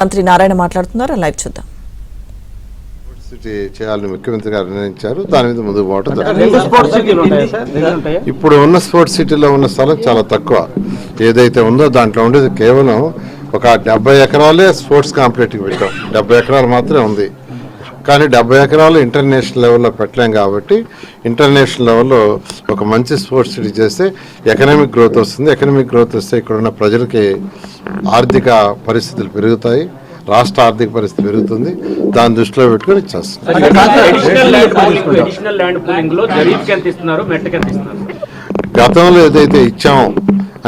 మంత్రి నారాయణ మాట్లాడుతున్నారు. లైవ్ చూద్దాం. సిటీ చేయాలని ముఖ్యమంత్రి గారు నిర్ణయించారు. దాని మీద ముందుకు పోవడం ఇప్పుడు ఉన్న స్పోర్ట్స్ సిటీలో ఉన్న స్థలం చాలా తక్కువ. ఏదైతే ఉందో దాంట్లో ఉండేది కేవలం ఒక 70 ఎకరాలే స్పోర్ట్స్ కాంప్లెక్స్కి పెట్టాం. 70 ఎకరాలు మాత్రమే ఉంది. కానీ 70 ఎకరాలు ఇంటర్నేషనల్ లెవెల్లో పెట్టలేం కాబట్టి ఇంటర్నేషనల్ లెవెల్లో ఒక మంచి స్పోర్ట్స్ సిటీ చేస్తే ఎకనామిక్ గ్రోత్ వస్తుంది. ఎకనామిక్ గ్రోత్ వస్తే ఇక్కడ ఉన్న ప్రజలకి ఆర్థిక పరిస్థితులు పెరుగుతాయి, రాష్ట్ర ఆర్థిక పరిస్థితి పెరుగుతుంది. దాన్ని దృష్టిలో పెట్టుకుని చేస్తాం. గతంలో ఏదైతే ఇచ్చామో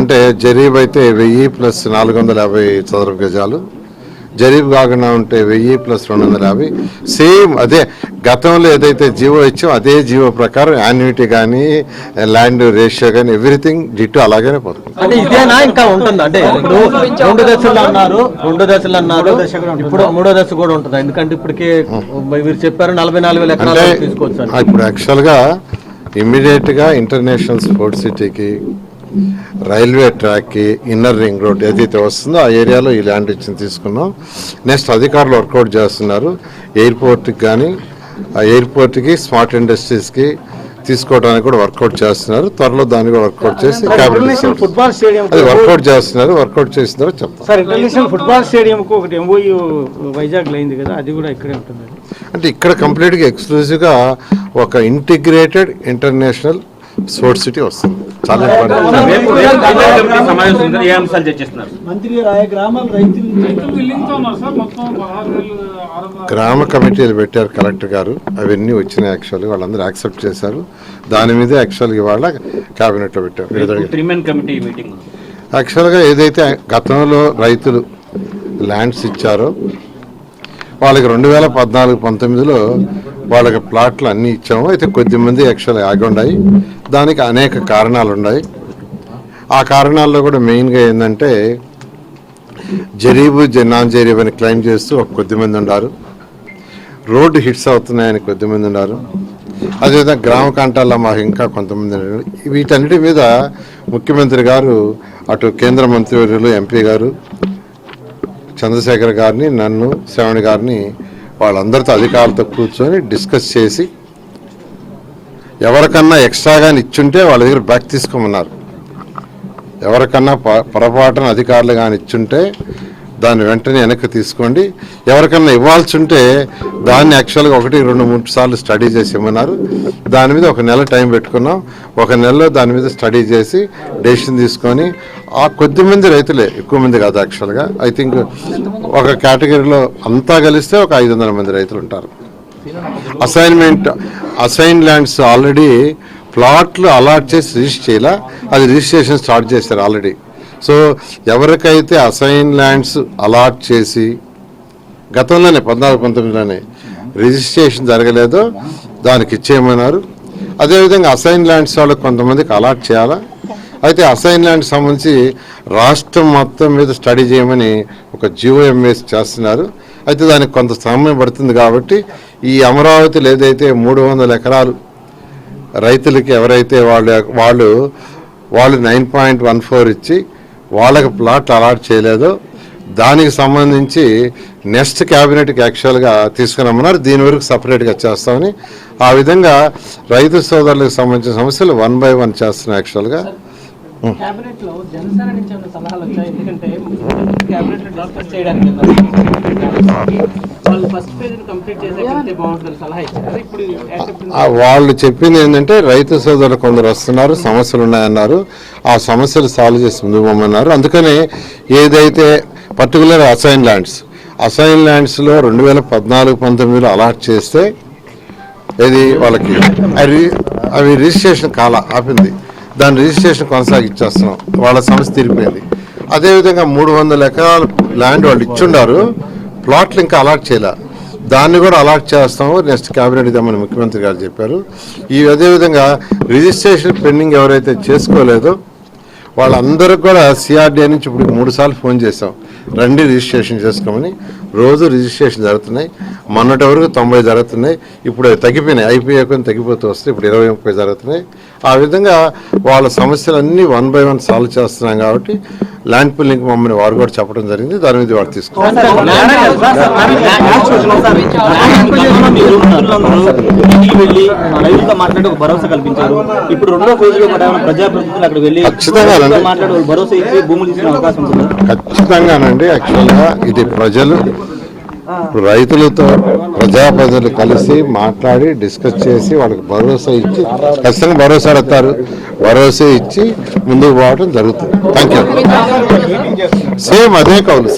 అంటే జరీబ్ అయితే 1000 ప్లస్ 450 చదరపు గజాలు, జరీబ్ కాకుండా ఉంటే 1000 ప్లస్ 250 సేమ్ అదే గతంలో ఏదైతే జీవో ఇచ్చామో అదే జీవో ప్రకారం యాన్యుటీ కానీ ల్యాండ్ రేషియో కానీ ఎవ్రీథింగ్ డిట్టు అలాగే పోతుంది. అంటే ఇదేనా ఇంకా ఉంటుంది? అంటే ఇప్పుడు 2 దశలు అన్నారు, ఇప్పుడు 3వ దశ కూడా ఉంటుంది. ఎందుకంటే ఇప్పటికే మీరు చెప్పారు 44,000 ఎకరాలు తీసుకోవచ్చు. ఇప్పుడు యాక్చువల్గా ఇమ్మీడియట్ గా ఇంటర్నేషనల్ స్పోర్ట్స్ సిటీకి, రైల్వే ట్రాక్కి, ఇన్నర్ రింగ్ రోడ్ ఏదైతే వస్తుందో ఆ ఏరియాలో ఈ ల్యాండ్ ఇచ్చి తీసుకున్నాం. నెక్స్ట్ అధికారులు వర్కౌట్ చేస్తున్నారు. ఎయిర్పోర్ట్కి కానీ ఆ ఎయిర్పోర్ట్కి, స్మార్ట్ ఇండస్ట్రీస్కి తీసుకోవడానికి కూడా వర్కౌట్ చేస్తున్నారు. త్వరలో దాన్ని కూడా వర్కౌట్ చేసి ఫుట్బాల్ స్టేడియం అది వర్కౌట్ చేస్తున్నారు. వర్కౌట్ చేసిన తర్వాత చెప్తాం. సార్, ఇంటర్నేషనల్ ఫుట్బాల్ స్టేడియం ఒకటి MOU వైజాగ్ అయింది కదా, అది కూడా ఇక్కడే ఉంటుంది. అంటే ఇక్కడ కంప్లీట్గా ఎక్స్క్లూజివ్గా ఒక ఇంటిగ్రేటెడ్ ఇంటర్నేషనల్ స్పోర్ట్స్ సిటీ వస్తుంది. చాలా గ్రామ కమిటీలు పెట్టారు కలెక్టర్ గారు. అవన్నీ వచ్చినాయి. యాక్చువల్గా వాళ్ళందరూ యాక్సెప్ట్ చేశారు. దాని మీద యాక్చువల్గా ఇవాళ క్యాబినెట్ లో పెట్టారు. యాక్చువల్గా ఏదైతే గతంలో రైతులు ల్యాండ్స్ ఇచ్చారో వాళ్ళకి 2014-19లో వాళ్ళకి ప్లాట్లు అన్నీ ఇచ్చాము. అయితే కొద్దిమంది యాక్చువల్గా ఆగి ఉన్నాయి. దానికి అనేక కారణాలు ఉన్నాయి. ఆ కారణాల్లో కూడా మెయిన్గా ఏంటంటే జరీబు నాన్ జరీబ్ అని క్లెయిమ్ చేస్తూ ఒక కొద్దిమంది ఉన్నారు. రోడ్డు హిట్స్ అవుతున్నాయని కొద్దిమంది ఉన్నారు. అదేవిధంగా గ్రామ కంటాల్లో మాకు ఇంకా కొంతమంది ఉన్నారు. వీటన్నిటి మీద ముఖ్యమంత్రి గారు అటు కేంద్ర మంత్రివర్యులు ఎంపీ గారు చంద్రశేఖర్ గారిని, నన్ను, శ్రవణ్ గారిని వాళ్ళందరితో అధికారులతో కూర్చొని డిస్కస్ చేసి ఎవరికన్నా ఎక్స్ట్రాగా ఇచ్చుంటే వాళ్ళ దగ్గర బ్యాక్ తీసుకోమన్నారు. ఎవరికన్నా పొరపాటున అధికారులు కానీ ఇచ్చుంటే దాన్ని వెంటనే వెనక్కి తీసుకోండి. ఎవరికన్నా ఇవ్వాల్సి ఉంటే దాన్ని యాక్చువల్గా 1-2-3 సార్లు స్టడీ చేసి ఇవ్వమన్నారు. దాని మీద 1 నెల టైం పెట్టుకున్నాం. 1 నెలలో దాని మీద స్టడీ చేసి డెసిషన్ తీసుకొని ఆ కొద్దిమంది రైతులే, ఎక్కువ మంది కాదు యాక్చువల్గా. ఐ థింక్ ఒక కేటగిరీలో అంతా కలిస్తే ఒక 500 మంది రైతులు ఉంటారు. అసైన్ ల్యాండ్స్ ఆల్రెడీ ప్లాట్లు అలాట్ చేసి రిజిస్టర్ చేయాల, అది రిజిస్ట్రేషన్ స్టార్ట్ చేశారు ఆల్రెడీ. సో ఎవరికైతే అసైన్ ల్యాండ్స్ అలాట్ చేసి గతంలోనే 14-19లోనే రిజిస్ట్రేషన్ జరగలేదో దానికి ఇచ్చేయమన్నారు. అదేవిధంగా అసైన్ ల్యాండ్స్ వాళ్ళకి కొంతమందికి అలాట్ చేయాలా. అయితే అసైన్ ల్యాండ్ సంబంధించి రాష్ట్రం మొత్తం మీద స్టడీ చేయమని ఒక GOMS చేస్తున్నారు. అయితే దానికి కొంత సమయం పడుతుంది కాబట్టి ఈ అమరావతిలో ఏదైతే 300 ఎకరాలు రైతులకి ఎవరైతే వాళ్ళు 9.14 ఇచ్చి వాళ్ళకి ప్లాట్ అలాట్ చేయలేదో దానికి సంబంధించి నెక్స్ట్ క్యాబినెట్కి యాక్చువల్గా తీసుకురమ్మన్నారు. దీని వరకు సపరేట్గా చేస్తామని ఆ విధంగా రైతు సోదరులకు సంబంధించిన సమస్యలు 1 by 1 చేస్తున్నాం. యాక్చువల్గా వాళ్ళు చెప్పింది ఏంటంటే రైతు సోదరులు కొందరు వస్తున్నారు, సమస్యలు ఉన్నాయన్నారు. ఆ సమస్యలు సాల్వ్ చేసి ముందుకు పోమన్నారు. అందుకనే ఏదైతే పర్టికులర్ అసైన్ ల్యాండ్స్లో 2014-19లో అలాట్ చేస్తే ఇది వాళ్ళకి అవి రిజిస్ట్రేషన్ ఆపింది. దాని రిజిస్ట్రేషన్ కొనసాగించేస్తున్నాం. వాళ్ళ సమస్య తీరిపోయింది. అదేవిధంగా 300 ఎకరాల ల్యాండ్ వాళ్ళు ఇచ్చుండారు, ప్లాట్లు ఇంకా అలాట్ చేయలే. దాన్ని కూడా అలాట్ చేస్తాము. నెక్స్ట్ క్యాబినెట్ ఇద్దామని ముఖ్యమంత్రి గారు చెప్పారు. అదేవిధంగా రిజిస్ట్రేషన్ పెండింగ్ ఎవరైతే చేసుకోలేదో వాళ్ళందరికీ కూడా CRDA నుంచి ఇప్పుడు 3 సార్లు ఫోన్ చేసాం, రండి రిజిస్ట్రేషన్ చేసుకోమని. రోజు రిజిస్ట్రేషన్ జరుగుతున్నాయి. మొన్నటి వరకు 90 జరుగుతున్నాయి. ఇప్పుడు తగ్గిపోయినాయి, అయిపోయాక తగ్గిపోతూ వస్తే ఇప్పుడు 20-30 జరుగుతున్నాయి. ఆ విధంగా వాళ్ళ సమస్యలన్నీ 1 by 1 సాల్వ్ చేస్తున్నాం కాబట్టి ల్యాండ్ పుల్లింగ్ మమ్మల్ని వారు కూడా చెప్పడం జరిగింది. దాని మీద వారు తీసుకున్నారు. వెళ్ళి రైతులతో మాట్లాడి ఒక భరోసా కల్పించారు. ఇప్పుడు రెండో ఫేజ్ లో కూడా ప్రజాప్రతినిధులు అక్కడ వెళ్ళి మాట్లాడి భరోసా ఇచ్చి భూములు తీసుకునే అవకాశం ఉంటుంది. ఖచ్చితంగానండి. యాక్చువల్గా ఇది ప్రజలు రైతులతో ప్రజాప్రతినిధులు కలిసి మాట్లాడి డిస్కస్ చేసి వాళ్ళకి భరోసా ఇచ్చి ఖచ్చితంగా భరోసా అడతారు. భరోసా ఇచ్చి ముందుకు పోవడం జరుగుతుంది. Thank you. సేమ్ అదే కౌలు.